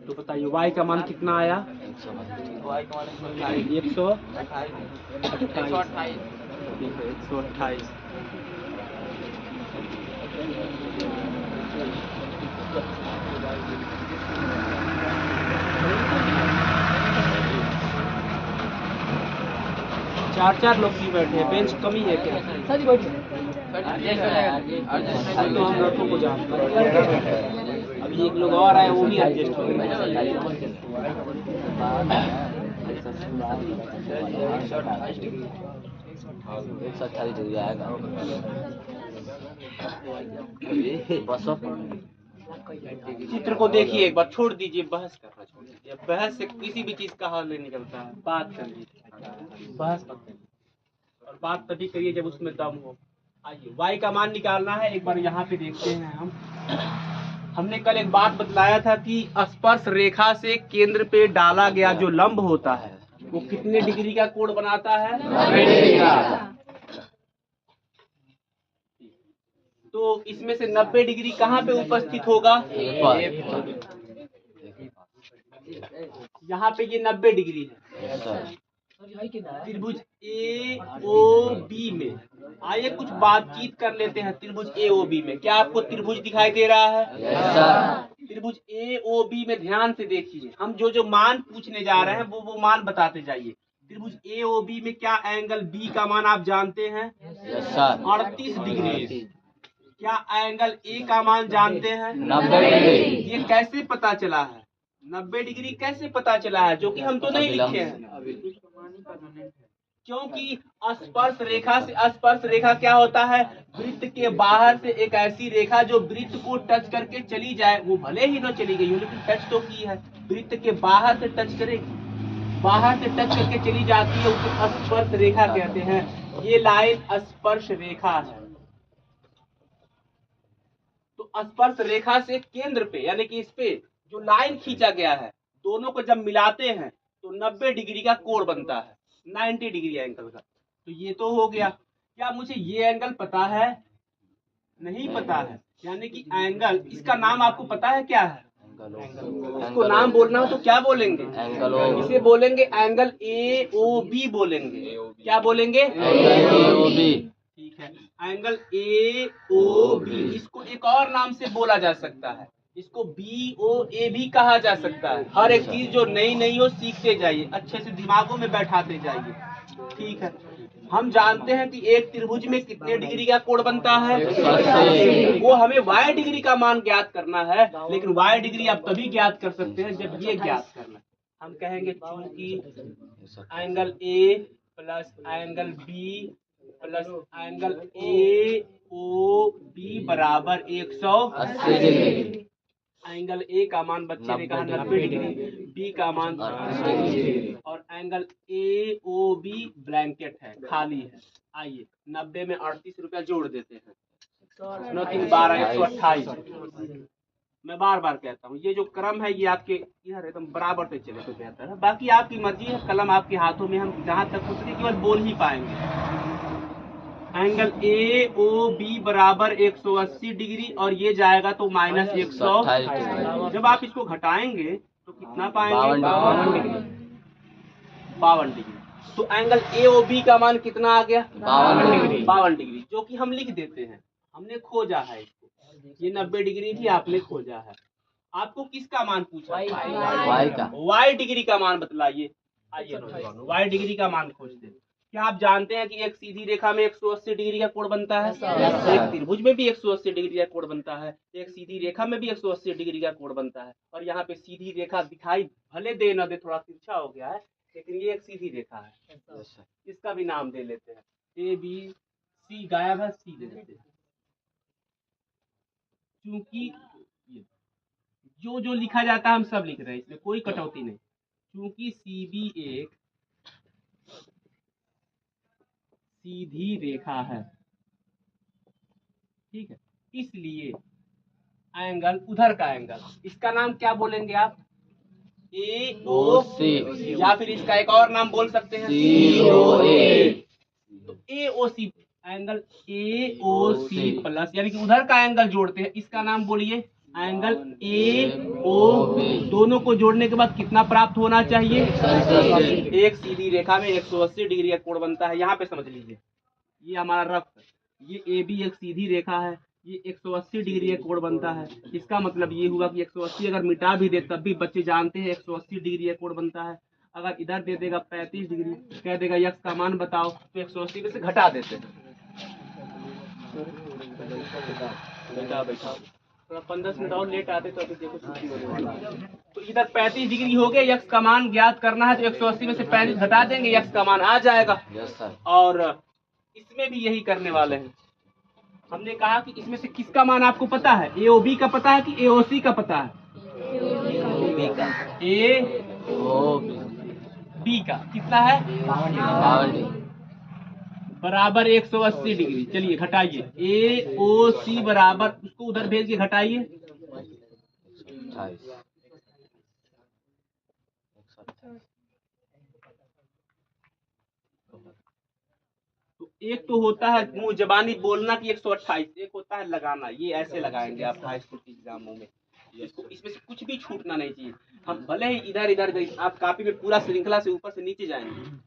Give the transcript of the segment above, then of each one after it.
तो बताइए y का मान कितना आया? y का मान 128। ठीक है, 128। चार लोग की बैठे हैं, बेंच कमी है क्या? तो हम रखो को जानते हैं। अभी एक लोग और आए, वो भी एडजस्ट हो गए। 128 डिग्री आएगा। चित्र को देखिए एक बार, छोड़ दीजिए बहस करना, छोड़ दीजिए। बहस से किसी भी चीज का हल नहीं निकलता है। बात करिए, बहस मत करिए, और बात तभी करिए जब उसमें दम हो। आइए y का मान निकालना है। एक बार यहाँ पे देखते हैं हम। हमने कल एक बात बतलाया था कि स्पर्श रेखा से केंद्र पे डाला गया जो लंब होता है वो कितने डिग्री का कोण बनाता है? 90 डिग्री का। तो इसमें से 90 डिग्री कहाँ पे उपस्थित होगा? यहाँ पे ये 90 डिग्री है। त्रिभुज ए ओ बी में आइए कुछ बातचीत कर लेते हैं। त्रिभुज ए ओ बी में क्या आपको त्रिभुज दिखाई दे रहा है? त्रिभुज ए ओ बी में ध्यान से देखिए, हम जो मान पूछने जा रहे हैं वो मान बताते जाइए। त्रिभुज ए ओ बी में क्या एंगल बी का मान आप जानते हैं? 38 डिग्री। क्या एंगल ए का मान जानते हैं? 90 डिग्री। ये कैसे पता चला है? 90 डिग्री कैसे पता चला है, जो कि हम तो नहीं लिखे हैं? क्योंकि स्पर्श रेखा क्या होता है? वृत्त के बाहर से एक ऐसी रेखा जो वृत्त को टच करके चली जाए, वो भले ही न चली गई हो लेकिन टच तो की है। वृत्त के बाहर से टच करेगी, बाहर से टच करके चली जाती है, उसे स्पर्श रेखा कहते हैं। ये लाइन स्पर्श रेखा है। तो स्पर्श रेखा से केंद्र पे यानी कि इस पे जो लाइन खींचा गया है, दोनों को जब मिलाते हैं तो 90 डिग्री का कोण बनता है, 90 डिग्री एंगल का। तो ये तो हो गया। क्या मुझे ये एंगल पता है? नहीं पता है। यानी कि एंगल, इसका नाम आपको पता है क्या है? इसको नाम बोलना हो तो क्या बोलेंगे? इसे बोलेंगे एंगल ए ओ बी बोलेंगे। क्या बोलेंगे? ठीक है, एंगल ए ओ बी। इसको एक और नाम से बोला जा सकता है, इसको बी ओ ए भी कहा जा सकता है। हर एक चीज जो नई हो सीखते जाइए, अच्छे से दिमागों में बैठाते जाइए। ठीक है, हम जानते हैं कि एक त्रिभुज में कितने डिग्री का कोण बनता है? वो हमें y डिग्री का मान ज्ञात करना है, लेकिन y डिग्री आप तभी ज्ञात कर सकते हैं जब ये ज्ञात करना है। हम कहेंगे चूंकि angle A plus angle B plus angle A O B बराबर 180 डिग्री। एंगल ए का मान बच्चे ने कहा 90 डिग्री, बी का मान 38 डिग्री, और angle A O B blanket है, खाली है। आइए 90 में 38 रुपया जोड़ देते हैं, 12 128। मैं बार बार कहता हूँ ये जो क्रम है ये आपके इधर एकदम बराबर से चले तो बेहतर है। बाकी आपकी मर्जी है, कलम आपके हाथों में, हम जहाँ तक हो सके केवल बोल ही पाएंगे। एंगल ए ओ बी बराबर 180 डिग्री और ये जाएगा तो माइनस 128। जब आप इसको घटाएंगे तो कितना पाएंगे? 52 डिग्री। तो एंगल ए ओ बी का मान कितना आ गया? 52 डिग्री, जो कि हम लिख देते हैं। हमने खोजा है इसको, ये 90 डिग्री भी आपने खोजा है। आपको किसका मान पूछा? y डिग्री का मान बतलाइए। आइए y डिग्री का मान खोजते हैं। क्या आप जानते हैं कि एक सीधी रेखा में 180 डिग्री का कोण बनता है? एक त्रिभुज में भी 180 डिग्री का कोण बनता है, एक सीधी रेखा में भी 180 डिग्री का कोण बनता है। और यहाँ पे सीधी रेखा दिखाई भले दे न दे, थोड़ा तिरछा हो गया है, लेकिन ये एक सीधी रेखा है। इसका भी नाम दे लेते हैं, ए बी सी गायब है, सी दे देते हैं। क्योंकि जो लिखा जाता है हम सब लिख रहे हैं, इसमें कोई कटौती नहीं। क्योंकि सी सीधी रेखा है, ठीक है, इसलिए एंगल उधर का एंगल, इसका नाम क्या बोलेंगे आप? AOC, या फिर इसका एक और नाम बोल सकते हैं COA। तो AOC एंगल AOC प्लस, यानी कि उधर का एंगल जोड़ते हैं, इसका नाम बोलिए एंगल AOB। दोनों को जोड़ने के बाद कितना प्राप्त होना चाहिए? एक सीधी रेखा में 180 डिग्री का कोण बनता है। यहाँ पे समझ लीजिए, ये हमारा रफ, ये AB एक सीधी रेखा है, ये 180 डिग्री का कोण बनता है। इसका मतलब ये हुआ कि 180 अगर मिटा भी दे तब भी बच्चे जानते हैं 180 डिग्री का कोण बनता है। अगर इधर दे देगा 35 डिग्री, कह देगा यक्स का मान बताओ, तो 180 में से घटा देते हैं। बैठा थोड़ा 15 मिनट और लेट आते तो अभी देखो छुट्टी होने वाला है। तो इधर 35 डिग्री हो गया, यक्स का मान ज्ञात करना है, तो 180 में से 35 घटा देंगे, यक्स का मान आ जाएगा। और इसमें भी यही करने वाले हैं। हमने कहा कि इसमें से किसका मान आपको पता है? AOB का पता है कि AOC का पता है? AOB का कितना है? बराबर 180 डिग्री। चलिए घटाइए, AOC बराबर, उसको उधर भेज के घटाइए, तो एक तो होता है मुंह जबानी बोलना कि 128, एक होता है लगाना। ये ऐसे लगाएंगे आप हाई स्कूल के एग्जामों में, इसको इसमें से कुछ भी छूटना नहीं चाहिए। हम भले ही इधर इधर आप कॉपी में पूरा श्रृंखला से ऊपर से नीचे जाएंगे।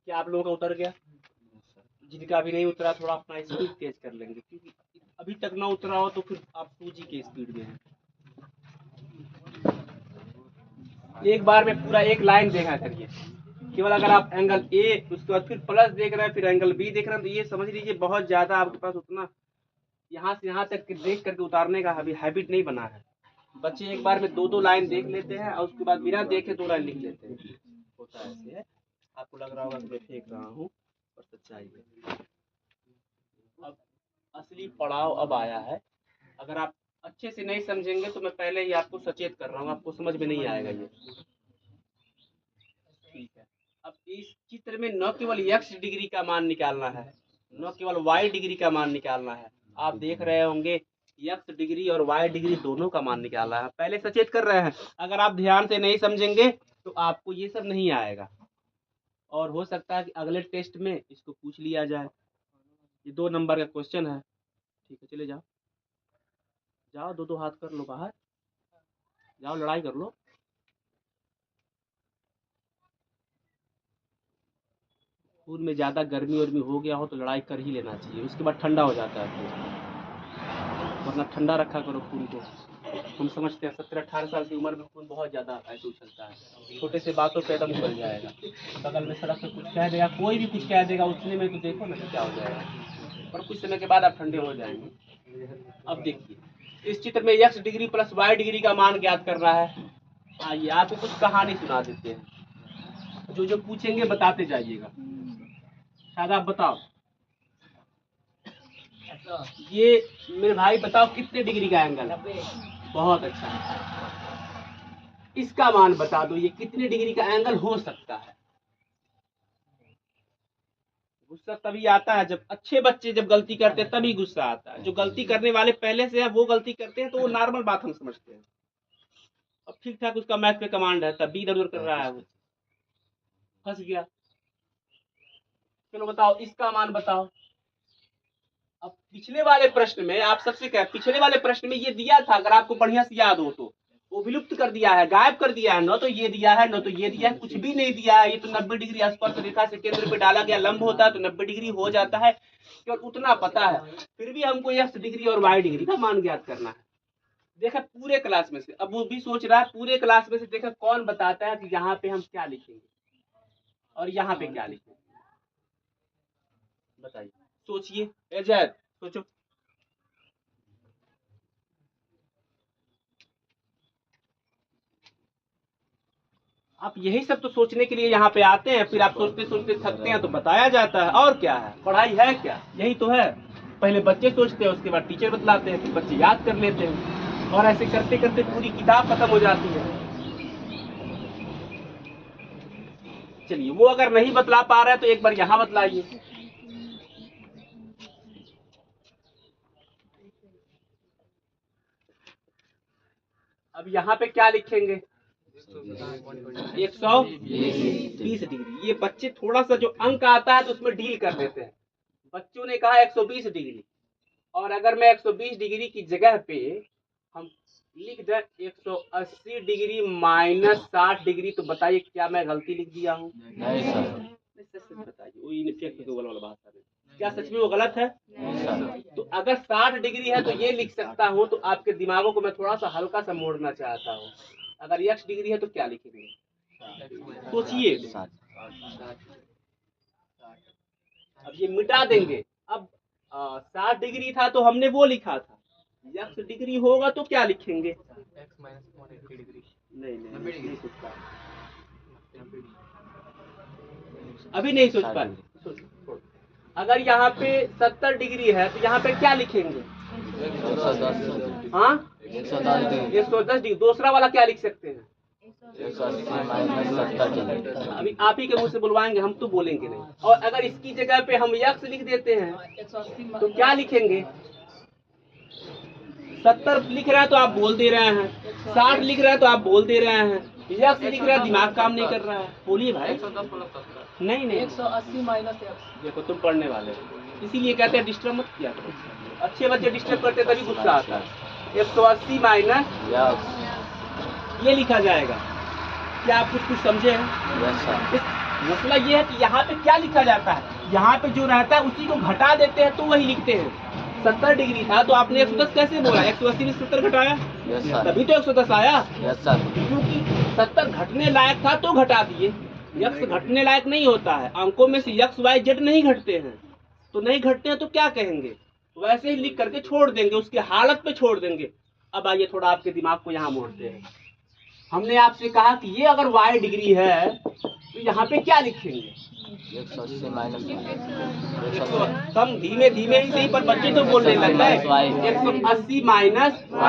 क्या आप लोगों का उतर गया? जिनका अभी नहीं उतरा थोड़ा अपना स्पीड तेज कर लेंगे, क्योंकि अभी तक ना उतरा हो तो फिर आप 2G के स्पीड में हैं। एक बार में पूरा एक लाइन देखा करिए। केवल अगर आप एंगल ए उसके बाद फिर प्लस देख रहे हैं, फिर एंगल बी देख रहे हैं, तो ये समझ लीजिए बहुत ज्यादा आपके पास उतना यहाँ से यहाँ तक देख करके उतारने का अभी हैबिट नहीं बना है। बच्चे एक बार में 2-2 लाइन देख लेते हैं और उसके बाद बिना देखे 2 लाइन लिख लेते हैं। होता है ऐसे है। आपको लग रहा होगा कि मैं फेंक रहा हूँ, पर सच्चाई है। अब असली पड़ाव अब आया है। अगर आप अच्छे से नहीं समझेंगे तो मैं पहले ही आपको सचेत कर रहा हूँ, आपको समझ में नहीं आएगा ये। ठीक है, अब इस चित्र में न केवल x डिग्री का मान निकालना है, न केवल y डिग्री का मान निकालना है। आप देख रहे होंगे x डिग्री और y डिग्री दोनों का मान निकालना है। पहले सचेत कर रहे हैं। अगर आप ध्यान से नहीं समझेंगे तो आपको ये सब नहीं आएगा, और हो सकता है कि अगले टेस्ट में इसको पूछ लिया जाए। ये 2 नंबर का क्वेश्चन है। ठीक है, चले जाओ जाओ, 2-2 हाथ कर लो, बाहर जाओ, लड़ाई कर लो। खून में ज़्यादा गर्मी वर्मी हो गया हो तो लड़ाई कर ही लेना चाहिए, उसके बाद ठंडा हो जाता है खून, वरना ठंडा रखा करो खून को। हम समझते हैं 17-18 साल की उम्र में खून बहुत ज़्यादा ऐसे उछलता है, छोटे से बातों पे एकदम उछल जाएगा। बगल में सड़क पे कुछ कह देगा, कोई भी कुछ कह देगा, उछलने में तो देखो ना क्या हो जाएगा, और कुछ समय के बाद आप ठंडे हो जाएंगे। अब देखिए, इस चित्र में x degree plus y degree का मान ज्ञात करना है। आइए आपको कुछ कहानी सुना देते हैं, जो जो पूछेंगे बताते जाइएगा। शायद आप बताओ, ये मेरे भाई बताओ कितने डिग्री का एंगल है? बहुत अच्छा, इसका मान बता दो, ये कितने डिग्री का एंगल हो सकता है? गुस्सा तभी आता है जब अच्छे बच्चे जब गलती करते हैं, तभी गुस्सा आता है। जो गलती करने वाले पहले से है वो गलती करते हैं तो वो नॉर्मल बात हम समझते हैं। अब ठीक ठाक उसका मैथ पे कमांड है, तब भी इधर उधर कर रहा है, वो फंस गया। चलो बताओ, इसका मान बताओ। अब पिछले वाले प्रश्न में आप सबसे क्या, पिछले वाले प्रश्न में ये दिया था, अगर आपको बढ़िया से याद हो तो, वो विलुप्त कर दिया है, गायब कर दिया है। न तो ये दिया है, न तो ये दिया है, कुछ भी नहीं दिया है। ये तो 90 डिग्री स्पर्श रेखा से केंद्र पे डाला गया लंब होता है तो 90 डिग्री हो जाता है, केवल उतना पता है। फिर भी हमको x डिग्री और y डिग्री का मान ज्ञात करना है। देखा पूरे क्लास में से, अब वो भी सोच रहा है पूरे क्लास में से देखा कौन बताता है कि यहाँ पे हम क्या लिखेंगे और यहाँ पे क्या लिखेंगे। बताइए, सोचिए, एजैद सोचो। आप यही सब तो सोचने के लिए यहाँ पे आते हैं, फिर आप सोचते सोचते थकते हैं तो बताया जाता है। और क्या है, पढ़ाई है क्या, यही तो है। पहले बच्चे सोचते हैं, उसके बाद टीचर बतलाते हैं, फिर बच्चे याद कर लेते हैं, और ऐसे करते करते पूरी किताब खत्म हो जाती है। चलिए, वो अगर नहीं बतला पा रहा है तो एक बार यहाँ बतलाइए। अब यहाँ पे क्या लिखेंगे? 120 डिग्री। ये बच्चे थोड़ा सा जो अंक आता है तो उसमें डील कर देते हैं। बच्चों ने कहा 120 डिग्री, और अगर मैं 120 डिग्री की जगह पे हम लिख दें 180 डिग्री माइनस 60 डिग्री, तो बताइए क्या मैं गलती लिख दिया हूँ? नहीं सर। सच बताइए, वो इनफेक्ट वाला भाषा में क्या सच में वो गलत है? तो अगर 60 डिग्री है तो ये लिख सकता हूँ। तो आपके दिमागों को मैं थोड़ा सा हल्का सा मोड़ना चाहता हूँ। अगर x डिग्री है तो क्या लिखेंगे? सोचिए। अब ये मिटा देंगे। अब 60 डिग्री था तो हमने वो लिखा था, x डिग्री होगा तो क्या लिखेंगे? नहीं सोचता, अभी नहीं सोच पाए। अगर यहाँ पे 70 डिग्री है तो यहाँ पे क्या लिखेंगे? 110। हाँ, 110 डिग्री। दूसरा वाला क्या लिख सकते हैं? 180 माइनस 70। अभी आप ही के मुंह से बुलवाएंगे, हम तो बोलेंगे नहीं। और अगर इसकी जगह पे हम x लिख देते हैं तो क्या लिखेंगे? 70 लिख रहा है तो आप बोल दे रहे हैं, 60 लिख रहा है तो आप बोल दे रहे हैं, x लिख रहा है, दिमाग काम नहीं कर रहा है। बोलिए भाई। नहीं 180 माइनस x। देखो तुम पढ़ने वाले हो, इसीलिए कहते हैं डिस्टर्ब मत किया करो। अच्छे बच्चे डिस्टर्ब करते तभी गुस्सा आता है। 180 माइनस ये लिखा जाएगा। क्या आप कुछ समझे हैं? मसला ये है कि यहाँ पे क्या लिखा जाता है, यहाँ पे जो रहता है उसी को घटा देते हैं तो वही लिखते हैं। 70 डिग्री था तो आपने 110 कैसे बोला? 180 में 70 घटाया, तभी तो 110 आया। क्योंकि 70 घटने लायक था तो घटा दिए। यक्स घटने लायक नहीं होता है, अंकों में से यक्स वाई जेड नहीं घटते हैं, तो नहीं घटते हैं तो क्या कहेंगे, वैसे ही लिख करके छोड़ देंगे, उसकी हालत पे छोड़ देंगे। अब आइए थोड़ा आपके दिमाग को यहाँ मोड़ते हैं। हमने आपसे कहा कि ये अगर y डिग्री है तो यहाँ पे क्या लिखेंगे? 180 माइनस कम धीमे धीमे ही सही, पर बच्चे तो बोलने लगता है 180 माइनस y।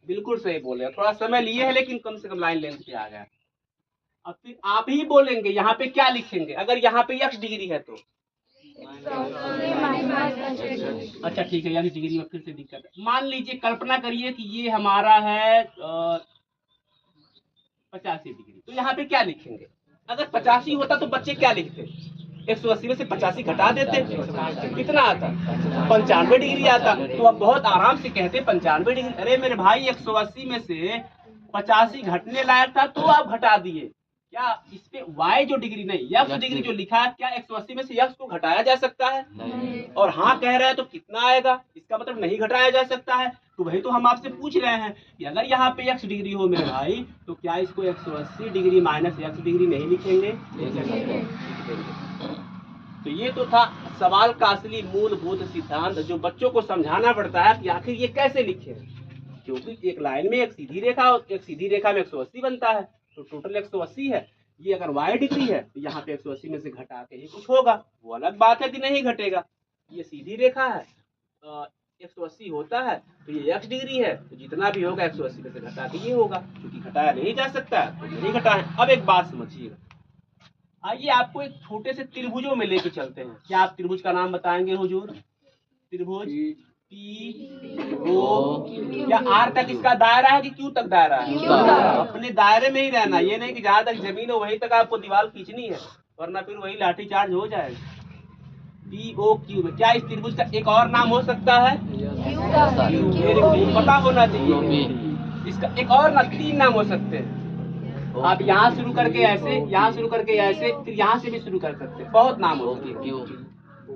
बिल्कुल सही बोले, थोड़ा समय लिए है लेकिन कम से कम लाइन लेंथ पे आ गया। अब फिर आप ही बोलेंगे यहाँ पे क्या लिखेंगे, अगर यहाँ पे x डिग्री है तो अच्छा ठीक है, यानी डिग्री में फिर से दिक्कत है। मान लीजिए, कल्पना करिए कि ये हमारा है 85 डिग्री, तो यहाँ पे क्या लिखेंगे? अगर 85 होता तो बच्चे क्या लिखते? 180 में से 85 घटा देते, कितना आता? 95 डिग्री आता। तो अब बहुत आराम से कहते 95 डिग्री। अरे मेरे भाई, 180 में से 85 घटने लायक था तो आप घटा दिए। क्या इस पे y जो डिग्री नहीं, यक्स डिग्री जो लिखा है, क्या 180 में से यक्स को घटाया जा सकता है? नहीं। और हाँ कह रहे हैं तो कितना आएगा? इसका मतलब नहीं घटाया जा सकता है। तो वही तो हम आपसे पूछ रहे हैं कि अगर यहाँ पे x डिग्री हो मेरे भाई, तो क्या इसको 180 डिग्री माइनस x डिग्री नहीं लिखेंगे? तो ये तो था सवाल का असली मूलभूत सिद्धांत, जो बच्चों को समझाना पड़ता है कि आखिर ये कैसे लिखे, क्योंकि एक लाइन में एक सीधी रेखा में 180 बनता है, तो टोटल 180 है। ये अगर y डिग्री है तो यहाँ पे 180 में से घटा के ही कुछ होगा, वो अलग बात है कि नहीं घटेगा। ये सीधी रेखा है, 180 होता है, तो ये x डिग्री है, तो जितना भी होगा 180 में से घटा के ये होगा, क्योंकि घटाया नहीं जा सकता है तो नहीं घटा है। अब एक बात समझिएगा, आइए आपको एक छोटे से त्रिभुजों में लेके चलते हैं। क्या आप त्रिभुज का नाम बताएंगे हुजूर? त्रिभुज P O, क्या R तक इसका दायरा है कि Q तक दायरा है? अपने दायरे में ही रहना, ये नहीं कि जहाँ तक जमीन हो वहीं तक आपको दीवार खींचनी है, वरना फिर वही लाठी चार्ज हो जाएगा। POQ में क्या इस त्रिभुज का एक और नाम हो सकता है? पता होना चाहिए। इसका एक और ना 3 नाम हो सकते हैं। आप यहाँ शुरू करके ऐसे, यहाँ शुरू करके ऐसे, फिर यहाँ से भी शुरू कर सकते हैं, बहुत नाम हो सकते हैं।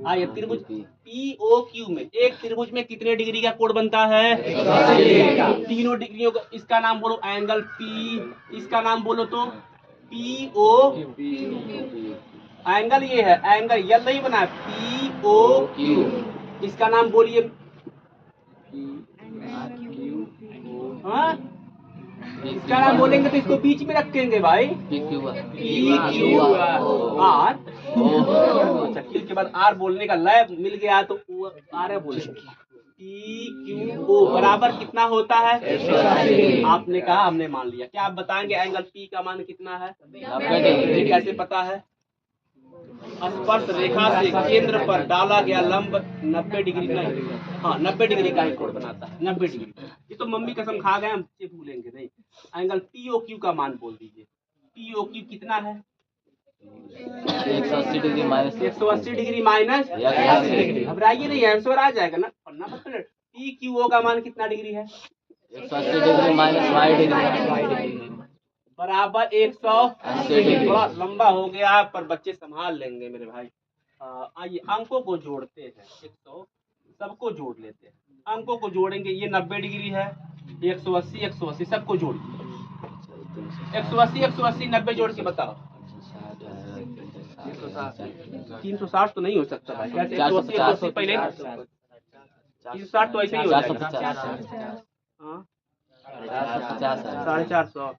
आइए त्रिभुज POQ में, एक त्रिभुज में कितने डिग्री का कोण बनता है? तीनों डिग्रियों का, इसका नाम बोलो एंगल P, इसका नाम बोलो तो PO। एंगल ये है, एंगल यल नहीं बना, POQ। इसका नाम बोलिए, हाँ इसका नाम बोलेंगे तो इसको बीच में रखेंगे भाई, PQ R। अच्छा Q के बाद R बोलने का लय मिल गया तो R बोलेंगे। PQO बराबर कितना होता है? आपने कहा, हमने मान लिया। क्या आप बताएंगे एंगल P का मान कितना है? 90 डिग्री। कैसे पता है? स्पर्श रेखा से केंद्र पर डाला गया लंब 90 डिग्री नहीं, हाँ 90 डिग्री का ही कोण बनाता है, 90 डिग्री। ये तो मम्मी कसम खा गए, हम भूलेंगे नहीं। एंगल POQ का मान बोल दीजिए। POQ कितना है? 180 डिग्री माइनस 180 डिग्री माइनस, घबराइए नहीं, आंसर आ जाएगा ना, पन्ना मत पलट। PQO का मान कितना डिग्री है? 180 डिग्री माइनस y डिग्री बराबर 180। थोड़ा लंबा हो गया पर बच्चे संभाल लेंगे मेरे भाई। आइए अंकों को जोड़ते हैं, 100 सबको जोड़ लेते हैं। अंकों को जोड़ेंगे, ये 90 डिग्री है, 180 180 सबको जोड़िए। 180 180 90 जोड़ के बताओ। 360 तो नहीं हो सकता भाई, 180 पहले 360 तो ऐसे ही हो जाएगा। हाँ 450।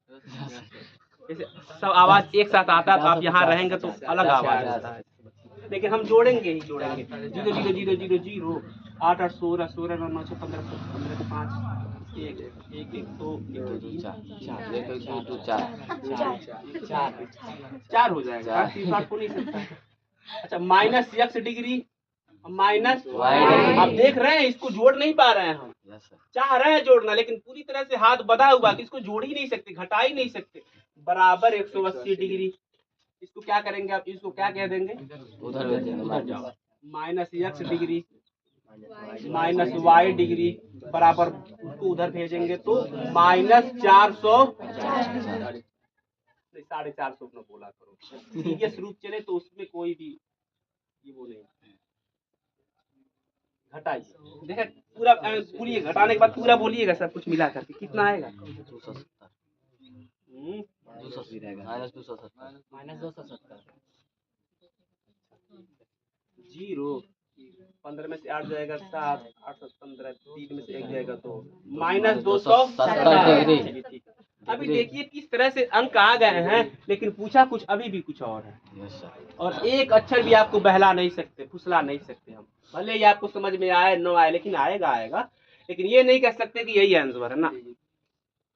जैसे सब आवाज एक साथ आता है तो आप यहाँ रहेंगे तो अलग आवाज आता है, लेकिन हम जोड़ेंगे ही जोड़ेंगे। 0 0 0 0 0 8 8 16 16 9 9 15 15 5 1 1 1 2 4 हो जाएगा, 360 हो नहीं सकता। अच्छा minus x degree minus y, आप देख रहे हैं इसको जोड़ नहीं पा रहे हैं हम, चाह रहे हैं जोड़ना लेकिन पूरी तरह से हाथ बंधा हुआ कि इसको जोड़ ही नहीं सकते, घटा ही नहीं सकते। बराबर 180 डिग्री, इसको क्या करेंगे आप, इसको क्या कह देंगे? उधर जाओ। Minus x degree minus y degree बराबर उसको उधर भेजेंगे तो माइनस 400 450 अपना बोला करो, सीरियस रूप चले तो उसमें कोई भी ये वो नहीं। घटाइए, देखिए पूरा बोलिए, घटाने के बाद पूरा बोलिएगा सब कुछ मिला करके कितना आएगा? 280 रहेगा, -270, -270, 0 15 में से 8 जाएगा 7, 8 7 15, 3 में से 1 जाएगा तो -270 डिग्री। चलिए ठीक है। अभी देखिए किस तरह से अंक आ गए हैं, लेकिन पूछा कुछ अभी भी कुछ और है। Yes sir. और एक अक्षर भी आपको बहला नहीं सकते, फुसला नहीं सकते हम। भले ही आपको समझ में आए न आए, लेकिन आएगा। लेकिन ये नहीं कह सकते कि यही आंसर है ना,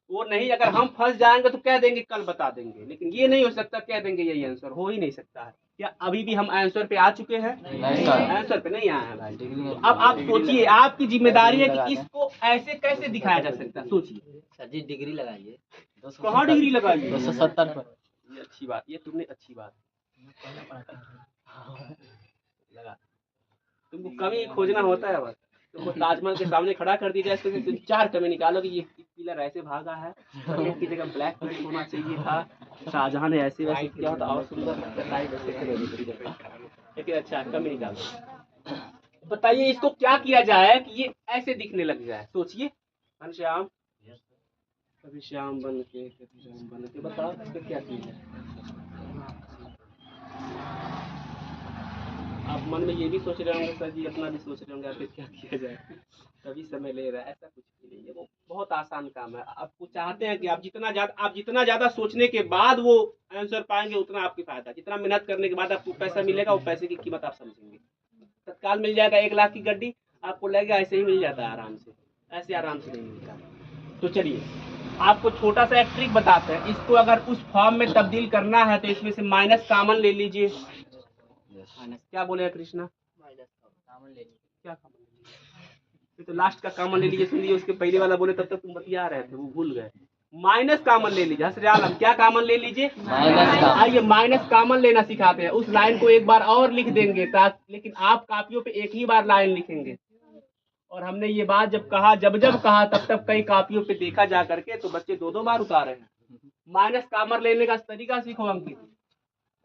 वो नहीं। अगर हम फंस जाएंगे तो कह देंगे कल बता देंगे, लेकिन ये नहीं हो सकता कह देंगे यही आंसर, हो ही नहीं सकता है। क्या अभी भी हम आंसर पे आ चुके हैं? नहीं सर। आंसर पे नहीं आए हैं भाई। तो अब आप सोचिए, आपकी जिम्मेदारी है कि इसको ऐसे कैसे दिखाया जा सकता है, सोचिए। सर जी डिग्री लगाइए, कहाँ डिग्री लगाइए? 270 पर। ये अच्छी बात, ये तुमने अच्छी बात लगा। तुमको कमी खोजना होता है बस। तुमको ताजमहल के सामने खड़ा कर दिया जाए, इसके तुम 4 कमी निकालो कि ये पिलर ऐसे भागा है, ब्लैक की जगह ब्लैक पेंट होना चाहिए था, शाहजहां ने ऐसे वैसे किया होता और सुंदर लगता, लाइट ऐसे करोगी। लेकिन अच्छा कमी निकालो। बताइए इसको क्या किया जाए कि ये ऐसे दिखने लग जाए, सोचिए। घनश्याम, कभी श्याम बन के, कभी राम बन के, बताओ इसको क्या किया जाए। आप मन में ये भी सोच रहे होंगे सर जी, अपना भी सोच रहे होंगे आखिर क्या किया जाए, तभी समय ले रहा है। ऐसा कुछ भी नहीं है, वो बहुत आसान काम है। आपको चाहते हैं कि आप जितना ज्यादा सोचने के बाद वो आंसर पाएंगे, उतना आपकी फायदा। जितना मेहनत करने के बाद आपको पैसा मिलेगा, वो पैसे की कीमत आप समझेंगे। तत्काल मिल जाएगा 1 लाख की गड्डी, आपको लगेगा ऐसे ही मिल जाता है आराम से, ऐसे आराम से नहीं मिलता। तो चलिए आपको छोटा सा एक ट्रिक बताते हैं। इसको अगर उस फॉर्म में तब्दील करना है तो इसमें से माइनस कॉमन ले लीजिए। क्या बोले कृष्णा? कॉमन ले लीजिए। क्या कॉमन ले लीजिए? ये तो लास्ट का कॉमन ले लीजिए, सुनिए। उसके पहले वाला बोले तब तक तुम बतिया रहे थे, वो भूल गए। माइनस कॉमन ले लीजिए। हसरे आलम, क्या कॉमन ले लीजिए? Minus common. आइए माइनस कॉमन लेना सिखाते हैं। उस लाइन को एक बार और लिख देंगे, लेकिन आप कापियों पे एक ही बार लाइन लिखेंगे। और हमने ये बात जब कहा तब कई कापियों पे देखा जा करके, तो बच्चे 2-2 बार उतारे हैं। माइनस कॉमन लेने का तरीका सीखो अंकित।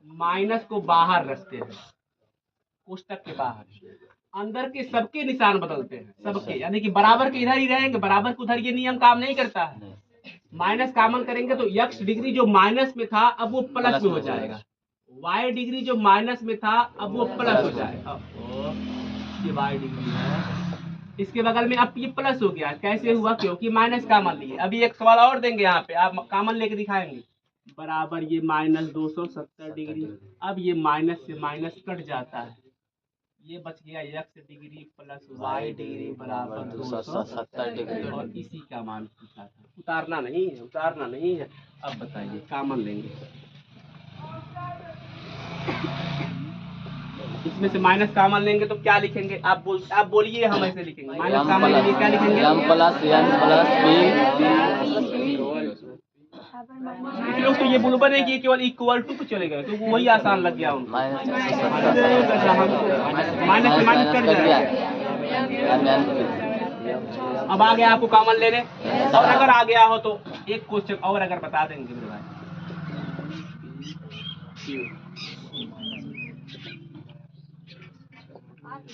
माइनस को बाहर रखते हैं, कोष्टक के बाहर, अंदर के सबके निशान बदलते हैं, सबके, यानी कि बराबर के इधर ही रहेंगे, बराबर के उधर। ये नियम काम नहीं करता है। माइनस कॉमन करेंगे तो x डिग्री जो माइनस में था अब वो प्लस में हो जाएगा, y डिग्री जो माइनस में था अब वो प्लस हो जाएगा। ये y डिग्री है, इसके बगल में अब ये प्लस हो गया। कैसे हुआ? क्योंकि माइनस कॉमन लिए। अभी एक सवाल और देंगे, यहाँ पे आप कॉमन लेके दिखाएंगे। बराबर ये -270 डिग्री। अब ये माइनस से माइनस कट जाता है, ये बच गया x degree plus y degree बराबर 270 डिग्री। और इसी का मान पूछा था। उतारना नहीं है। अब बताइए कॉमन लेंगे, इसमें से माइनस कॉमन लेंगे तो क्या लिखेंगे? आप बोलिए, हम ऐसे लिखेंगे। माइनस कॉमन लेंगे क्या लिखेंगे? m plus n plus b। कुछ लोग तो ये बुलबन है कि केवल इक्वल टू पे चले गए, तो वही आसान लग गया उनको। माइनस से माइनस कट जाएगा। अब आ गया आपको कॉमन लेने, और अगर आ गया हो तो एक क्वेश्चन और अगर बता देंगे मेरे भाई।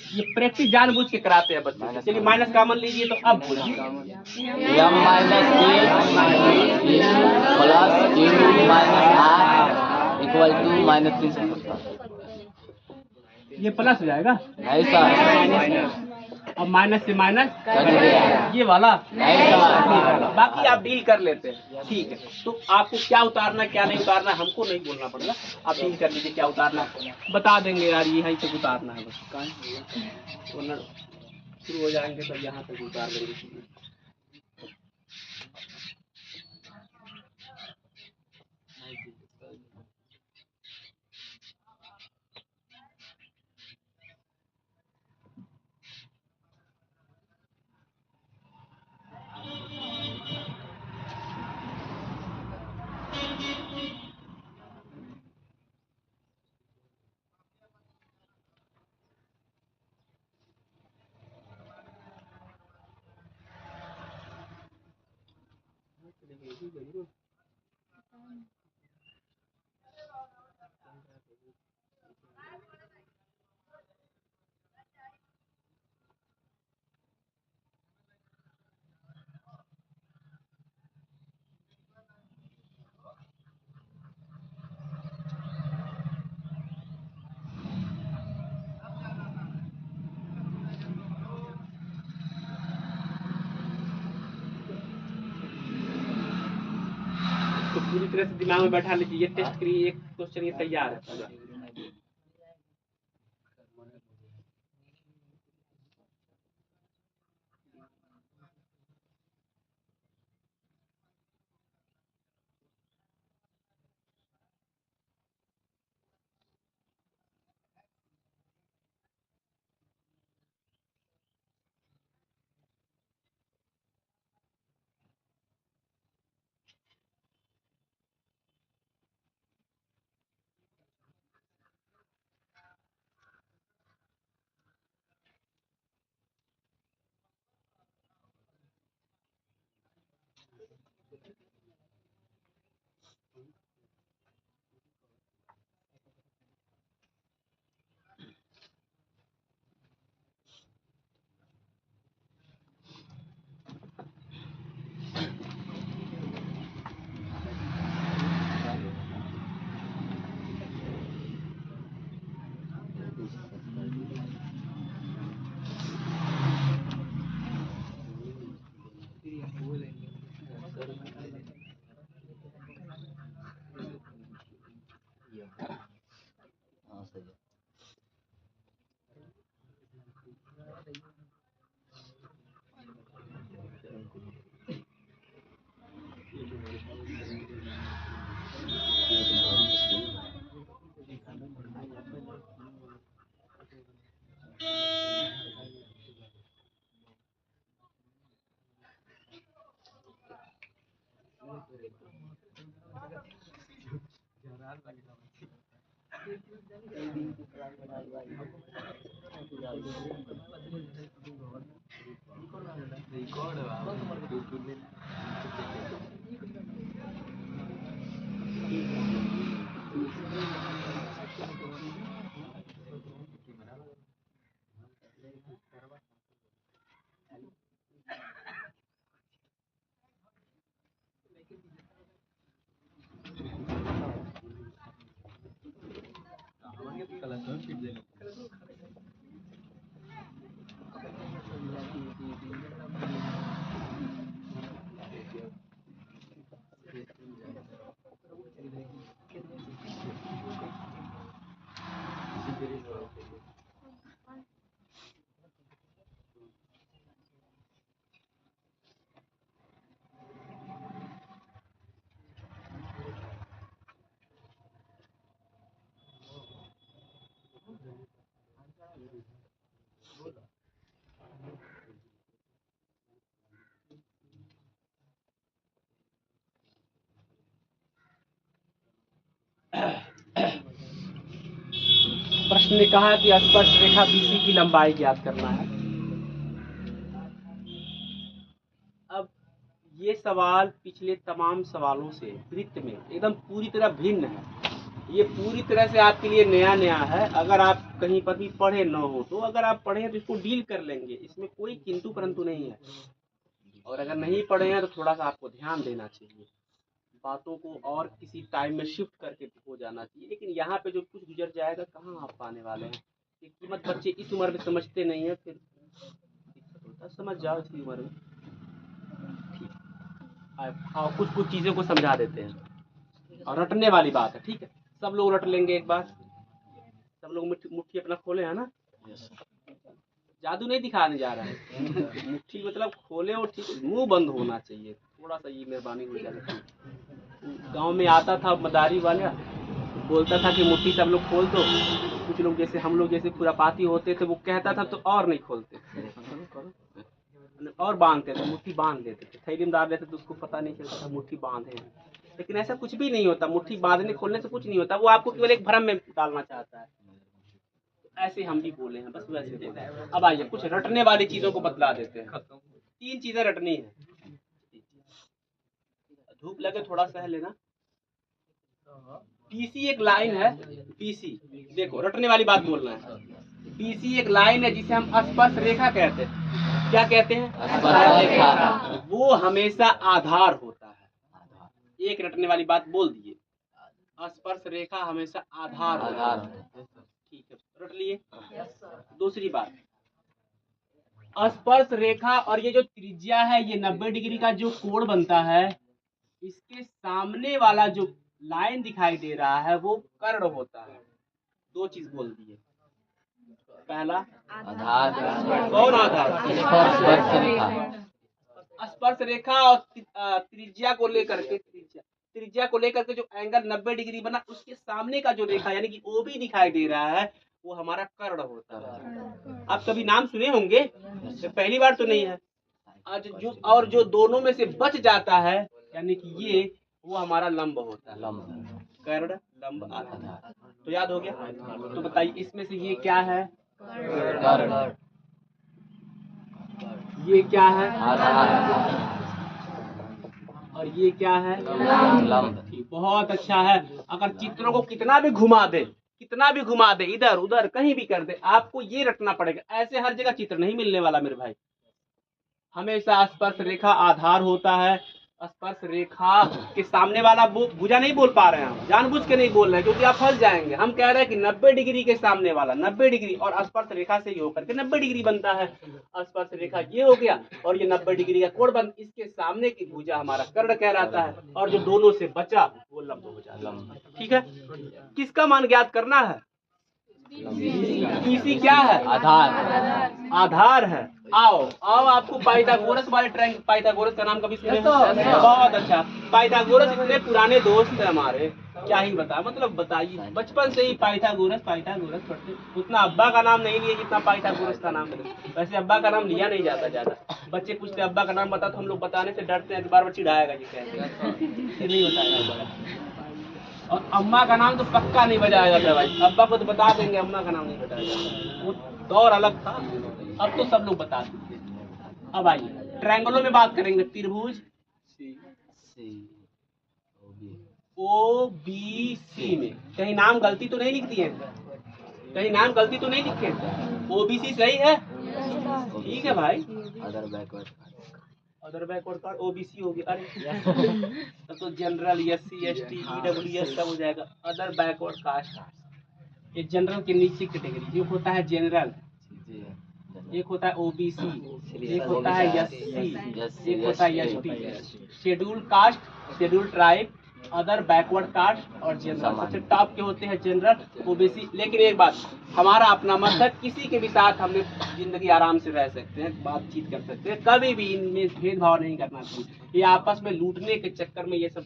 ये प्रैक्टिस जानबूझ के कराते हैं बच्चे। चलिए माइनस कॉमन लीजिए, तो अब बोलिए। m minus b plus q minus r equal to -370। ये प्लस हो जाएगा। नहीं सर, अब माइनस से माइनस कट गया। ये वाला नहीं सर। बाकी आप डील कर लेते हैं, ठीक है। तो आपको क्या उतारना क्या नहीं उतारना हमको नहीं बोलना पड़ेगा, आप डील कर लीजिए। क्या उतारना बता देंगे यार, यहीं तक उतारना है बस, वरना शुरू हो जाएंगे तब यहाँ तक उतार देंगे। पूरी तरह से दिमाग में बैठा लीजिए। ये टेस्ट के लिए एक क्वेश्चन ये तैयार है पूरा। हाँ सही है। प्रश्न ने कहा कि स्पर्श रेखा BC की लंबाई ज्ञात करना है। अब ये सवाल पिछले तमाम सवालों से वृत्त में एकदम पूरी तरह भिन्न है। ये पूरी तरह से आपके लिए नया है। अगर आप कहीं पर भी पढ़े न हो तो अगर आप पढ़े हैं तो इसको डील कर लेंगे, इसमें कोई किंतु परंतु नहीं है। और अगर नहीं पढ़े हैं तो थोड़ा सा आपको ध्यान देना चाहिए, बातों को और किसी टाइम में शिफ्ट करके हो जाना चाहिए। लेकिन यहाँ पे जो कुछ गुजर जाएगा कहाँ आप पाने वाले हैं। ये कीमत बच्चे इस उम्र में समझते नहीं है, फिर दिक्कत होता है। समझ जाओ इसी उम्र में, ठीक। हाँ, कुछ चीज़ों को समझा देते हैं और रटने वाली बात है, ठीक है। सब लोग रट लेंगे एक बार। सब लोग मुट्ठी अपना खोले है ना, जादू नहीं दिखाने जा रहा है। मुट्ठी मतलब खोले और ठीक, मुंह बंद होना चाहिए। थोड़ा सा ये मेहरबानी हो जाए। गांव में आता था मदारी वाला, बोलता था कि मुट्ठी सब लोग खोल दो। कुछ लोग जैसे हम लोग जैसे खुरापाती होते थे, वो कहता था तो और नहीं खोलते और बांधते थे, मुट्ठी बांध देते थे। थैली में डाल देते तो उसको पता नहीं चलता था मुट्ठी बांधे। लेकिन ऐसा कुछ भी नहीं होता, मुट्ठी बांधने खोलने से कुछ नहीं होता। वो आपको केवल एक भ्रम में डालना चाहता है। ऐसे हम भी बोले हैं, बस वैसे बोले हैं। अब आइए कुछ रटने वाली चीजों को बतला देते हैं। 3 चीजें रटनी है। धूप लगे थोड़ा सह लेना। पीसी एक लाइन है। पीसी देखो, रटने वाली बात बोलना है। पीसी एक लाइन है जिसे हम स्पर्श रेखा कहते हैं। क्या कहते हैं? स्पर्श रेखा। वो हमेशा आधार होता है। एक रटने वाली बात बोल दिए, स्पर्श रेखा हमेशा आधार होता है। ठीक है, रट लिए। दूसरी बात, स्पर्श रेखा और ये जो त्रिज्या है, ये 90 डिग्री का जो कोण बनता है, इसके सामने वाला जो लाइन दिखाई दे रहा है वो कर्ण होता है। दो चीज बोल दिए। पहला आधार कौन आधार? स्पर्श रेखा स्पर्श रेखा और त्रिज्या को लेकर के त्रिज्या को लेकर के जो एंगल 90 डिग्री बना उसके सामने का जो रेखा यानी कि ओबी दिखाई दे रहा है वो हमारा कर्ण होता है। आप कभी नाम सुने होंगे, तो पहली बार तो नहीं है। आज जो दोनों में से बच जाता है यानी कि ये वो हमारा लंब होता है। लंब कर्ण लंब आधार। तो याद हो गया। तो बताइए इसमें से ये क्या है? कर्ण ये क्या है? आधार और ये क्या है? लंब ठीक, बहुत अच्छा है। अगर चित्रों को कितना भी घुमा दे इधर उधर कहीं भी कर दे, आपको ये रखना पड़ेगा। ऐसे हर जगह चित्र नहीं मिलने वाला मेरे भाई। हमेशा स्पर्श रेखा आधार होता है। स्पर्श रेखा के सामने वाला भुजा नहीं बोल पा रहे हैं हम, जानबूझ के नहीं बोल रहे हैं क्योंकि आप फंस जाएंगे। हम कह रहे हैं कि 90 डिग्री के सामने वाला 90 डिग्री और स्पर्श रेखा से ही होकर के 90 डिग्री बनता है। स्पर्श रेखा ये हो गया और ये 90 डिग्री का कोण बन, इसके सामने की भुजा हमारा कर्ण कहलाता है और जो दोनों से बचा वो लंब हो जाता है। ठीक है, किसका मान ज्ञात करना है? इसी क्या है? आधार है। आओ आपको पाइथागोरस वाले ट्रायंगल, पाइथागोरस का नाम कभी सुने? बहुत अच्छा। पाइथागोरस इतने पुराने दोस्त है हमारे, क्या ही बता, मतलब बताइए बचपन से ही पाइथागोरस पढ़ते। उतना अब्बा का नाम नहीं लिए जितना पाइथागोरस का नाम है। वैसे अब्बा का नाम लिया नहीं जाता ज्यादा। बच्चे पूछते अब्बा का नाम बता, तो हम लोग बताने से डरते हैं, बार बार चिढ़ाएगा जी कहेंगे नहीं बताएगा। और अम्मा का नाम तो पक्का नहीं बताया जाता भाई। अब्बा को तो बता देंगे, अम्मा का नाम नहीं बताया जाता। वो दौर अलग था, अब तो सब लोग बता देते हैं। अब आइए ट्रायंगलों में बात करेंगे। त्रिभुज ओ बी सी में कहीं नाम गलती तो नहीं लिख दिए? कहीं नाम गलती तो नहीं लिखे? ओबीसी सही है? ठीक है भाई। अदर बैकवर्ड कार्ड ओबीसी हो गया। अरे तब तो जनरल एससी एसटी ईडब्ल्यूएस सब हो जाएगा। अदर बैकवर्ड कास्ट, ये जनरल के नीचे कैटेगरी। एक होता है जनरल, एक होता है ओबीसी, एक होता है एससी, एक होता है ST. Schedule caste, schedule tribe, other backward caste और जनरल। सबसे टॉप के होते हैं जनरल ओबीसी। लेकिन एक बात, हमारा अपना मत है, किसी के भी साथ हमने जिंदगी आराम से रह सकते हैं, बातचीत कर सकते हैं, कभी भी इनमें भेदभाव नहीं करना चाहिए। ये आपस में लूटने के चक्कर में ये सब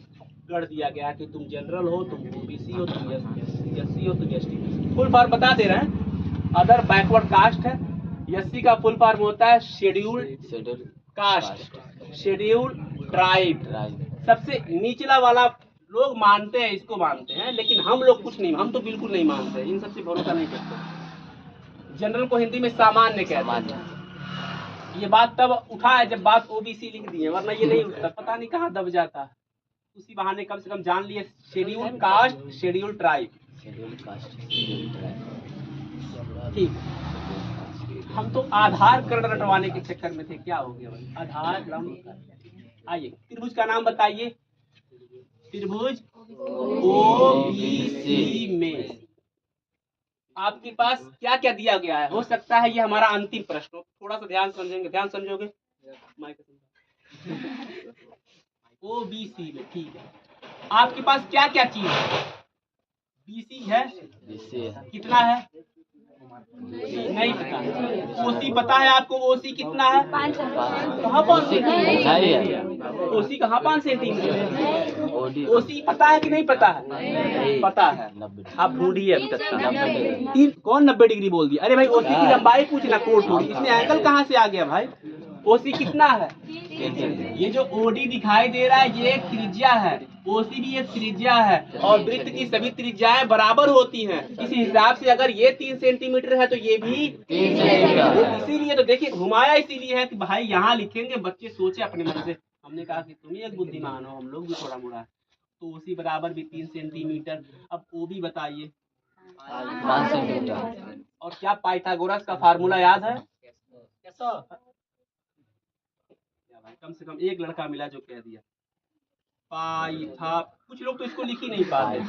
गढ़ दिया गया कि तुम जनरल हो, तुम ओबीसी हो, तुम एससी हो, तुम एसटी। फुल फॉर्म बता दे रहे हैं। अदर बैकवर्ड कास्ट है, एससी का फुल फॉर्म होता है शेड्यूल्ड कास्ट, शेड्यूल्ड ट्राइब। सबसे निचला वाला लोग मानते हैं, इसको मानते हैं, लेकिन हम लोग कुछ नहीं, हम तो बिल्कुल नहीं मानते, इन सबसे भरोसा नहीं करते। जनरल को हिंदी में सामान्य कहते हैं। ये बात तब उठा है जब बात ओबीसी लिख दी है, वरना ये नहीं उठता, पता नहीं कहाँ दब जाता। उसी बहाने कम से कम जान लिए शेड्यूल कास्ट, शेड्यूल ट्राइब। ठीक, हम तो आधार कर्ण रटवाने के चक्कर में थे। क्या हो गया भाई? आधार लंब। आइए त्रिभुज का नाम बताइए। त्रिभुज ओबीसी में आपके पास क्या क्या दिया गया है? हो सकता है ये हमारा अंतिम प्रश्न हो, थोड़ा सा ध्यान समझेंगे, ध्यान समझोगे? ओबीसी में ठीक है, आपके पास क्या क्या चीज है? बीसी है, कितना है? नहीं पता। ओसी पता है आपको? ओसी कितना है? 5 कहाँ 5 सेंटीमीटर? ओसी कहाँ 5 सेंटीमीटर है? ओसी पता है कि नहीं पता है? पता है। आप ढूंढिए अभी तक। कौन 90 डिग्री बोल दिया? अरे भाई ओसी की लंबाई पूछना, कोण थोड़ी। इसमें एंगल कहाँ से आ गया भाई? ओसी कितना है? ये जो ओडी दिखाई दे रहा है ये एक त्रिज्या है, ओसी भी एक त्रिज्या है, और वृत्त की सभी त्रिज्याएं बराबर होती हैं। इस हिसाब से अगर ये 3 सेंटीमीटर है तो ये भी 3 सेंटीमीटर। इसीलिए तो देखिए घुमाया इसीलिए है कि भाई यहाँ लिखेंगे, बच्चे सोचे अपने मन से। हमने कहा कि तुम एक बुद्धिमान हो, हम लोग भी थोड़ा मोड़ा है, तो ओसी बराबर भी 3 सेंटीमीटर। अब ओबी बताइए 5 सेंटीमीटर। और क्या पाइथागोरस का फार्मूला याद है? कम से कम एक लड़का मिला जो कह दिया पाइथा। कुछ लोग तो इसको लिख ही नहीं पाते,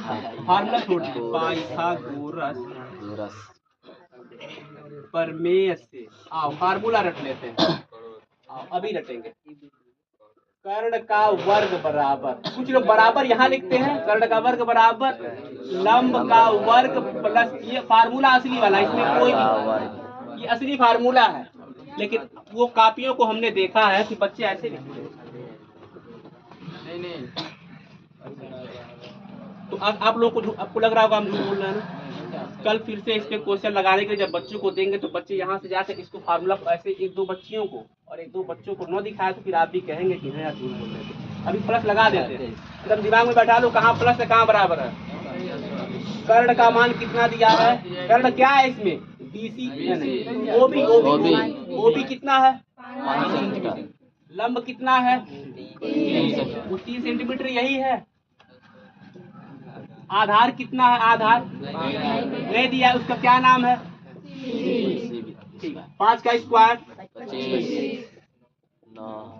फार्मूला छोड़ दिए। पाइथागोरस प्रमेय से। आओ फार्मूला रट लेते हैं, आओ अभी रटेंगे। कर्ण का वर्ग बराबर, कुछ लोग बराबर यहाँ लिखते हैं, कर्ण का वर्ग बराबर लंब का वर्ग प्लस, ये फार्मूला असली वाला, इसमें कोई भी, ये असली फार्मूला है, लेकिन वो कापियों को हमने देखा है कि बच्चे ऐसे लिखते हैं। तो आप लोगों को आपको लग रहा होगा हम झूठ बोल रहे हैं ना। कल फिर से इस पे क्वेश्चन लगाने के लिए जब बच्चों को देंगे तो बच्चे यहाँ से जाकर इसको फार्मूला ऐसे एक दो बच्चियों को और एक दो बच्चों को न दिखाए तो फिर आप भी कहेंगे कि नहीं यार झूठ बोल रहे थे। अभी प्लस लगा देते हैं, एकदम दिमाग में बैठा लो कहाँ प्लस है कहाँ बराबर है। कर्ण का मान कितना दिया है, कर्ण क्या है इसमें, बीसी, ओबी, ओबी कितना है, 5 सेंटीमीटर, लंब कितना है, 3 3 सेंटीमीटर यही है। आधार कितना है, आधार नहीं दिया है, उसका क्या नाम है, ठीक है। 5 का स्क्वायर 25, 9,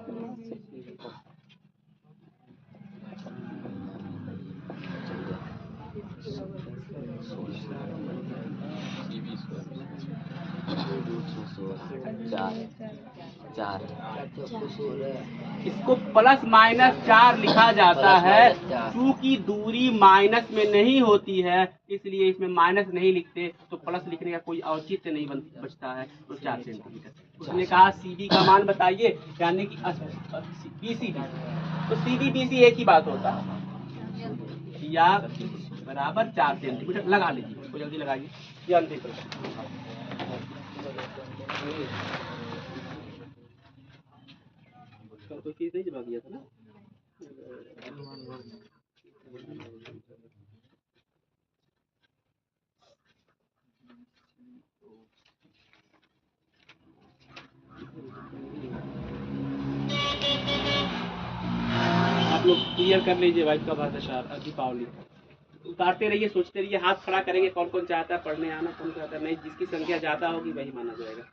चार, इसको प्लस माइनस 4 लिखा जाता है, क्योंकि दूरी माइनस में नहीं होती है इसलिए इसमें माइनस नहीं लिखते, तो प्लस लिखने का कोई औचित्य नहीं बचता है। तो 4 सेंटीमीटर। उसने कहा सीडी का मान बताइए, यानी कि बीसीडी, तो सीडी बीसी एक ही बात होता है, या बराबर 4 सेंटीमीटर लगा लीजिए, तो जल्दी लगाइए, ये अंतिम प्रश्न। तो चीज नहीं जमा किया था ना, आप लोग क्लियर कर लीजिए भाई कब आता है दीपावली। उतारते रहिए, सोचते रहिए, हाथ खड़ा करेंगे कौन कौन चाहता है पढ़ने आना, कौन चाहता है नहीं, जिसकी संख्या ज्यादा होगी वही माना जाएगा।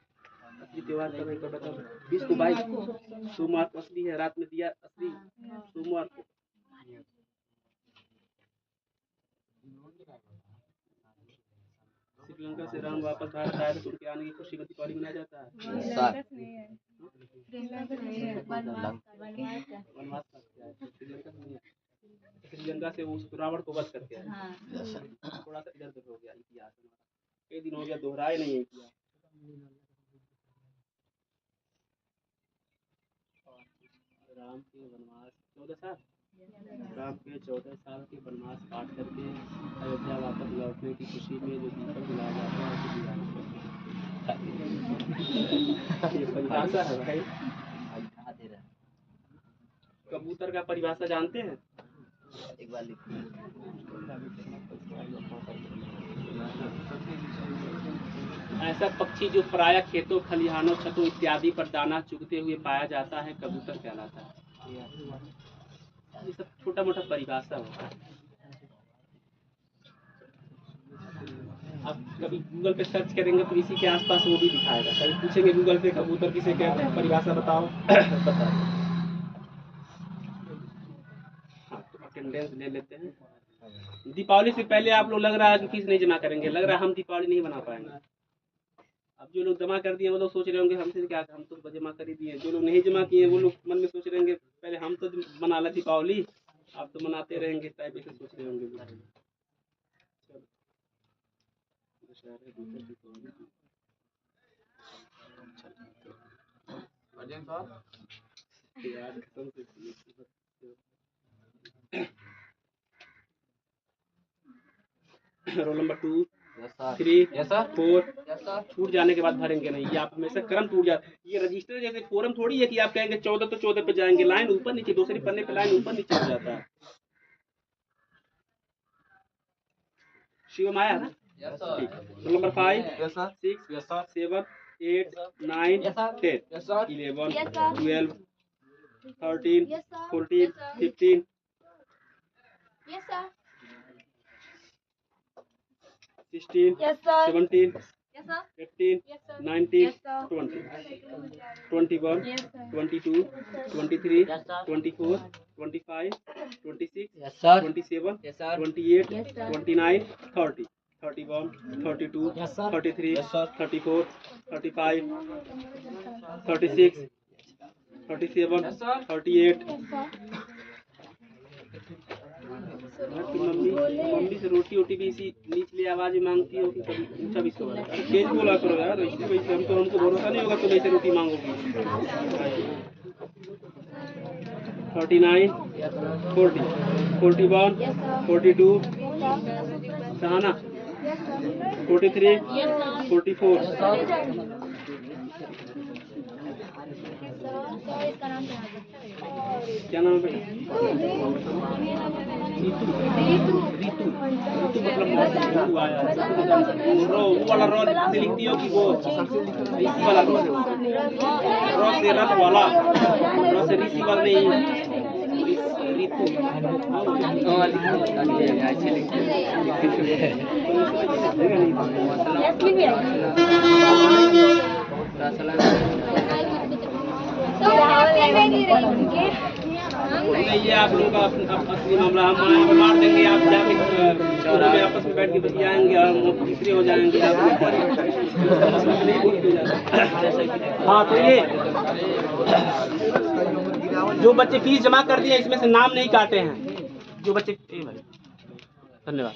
असली त्योहार का भाई बताओ, 20 को भाई सोमवार को असली है, रात में दिया असली सोमवार को। श्रीलंका से राम वापस भारत आए तो उनके आने की खुशी में दीपावली मनाया जाता है। श्रीलंका से उस रावण को वध करके आए। थोड़ा सा इधर उधर हो गया इतिहास, कई दिन हो गया दोहराए नहीं है इतिहास। राम के वनवास 14 साल, राम के 14 साल के वनवास काट करके अयोध्या वापस लौटने की खुशी में जो दीपक जलाया जाता है ये परिभाषा है भाई। कबूतर का परिभाषा जानते हैं, एक बार लिखिए। ऐसा पक्षी जो प्रायः खेतों, खलिहानों, छतों इत्यादि पर दाना चुगते हुए पाया जाता है कबूतर कहलाता है। ये सब छोटा मोटा परिभाषा होता है। आप कभी गूगल पे सर्च करेंगे तो इसी के आसपास वो भी दिखाएगा। कभी पूछेंगे गूगल पे कबूतर किसे कहते हैं, परिभाषा बताओ, बताओ। हाँ, तो अटेंडेंस ले लेते हैं। दीपावली से पहले आप लोग लग रहा है कि फीस नहीं जमा करेंगे, लग रहा है हम दीपावली नहीं बना पाएंगे। अब जो लोग जमा कर दिए वो लोग सोच रहे होंगे हमसे क्या, हम तो जमा कर ही दिए। जो लोग नहीं जमा किए वो लोग मन में सोच रहे होंगे पहले हम तो मना ला दीपावली, आप तो मनाते रहेंगे, टाइप ऐसे सोच रहे होंगे। रोल नंबर 2, 3, 4 छूट जाने के बाद भरेंगे नहीं, ये आप हमेशा क्रम टूट जाता है। ये रजिस्टर जैसे फोरम थोड़ी है कि आप कहेंगे 14 तो 14 पे जाएंगे, लाइन ऊपर नीचे, दूसरे पन्ने पे लाइन ऊपर नीचे हो जाता है। शिवम आया ना, ठीक। Roll number 5, 6, 7, 8, 9, 10, 11, 12, 13, 14, 15, 16, 17, 18, 19, 20, 21, 22, 23, 24, 25, 26, 27, 28, 29, 30, 31, 32, 33, 34, 35, 36, 37, 38। मम्मी से रोटी वोटी भी इसी निचली आवाज में मांगती हो कि कभी ऊंचा भी सवाल तेज बोला करो यार, ऐसे वैसे हमको भरोसा नहीं होगा तुम ऐसे रोटी मांगोगी। 39, 40, 41, 42, सहाना 43, 44। क्या नाम है बेटा? ऋतु मतलब आया रो वाला रो से लिखती हो कि वो ऋषि वाला रो से रथ वाला रो से ऋषि वाला नहीं ऋतु नहीं, ये आप लोगों का असली मामला हम मार देंगे। आप जाके में आपस में बैठ के बतियाएंगे और तीसरे हो जाएंगे। हाँ, तो ये जो बच्चे फीस जमा कर दिए इसमें से नाम नहीं काटे हैं जो बच्चे। धन्यवाद।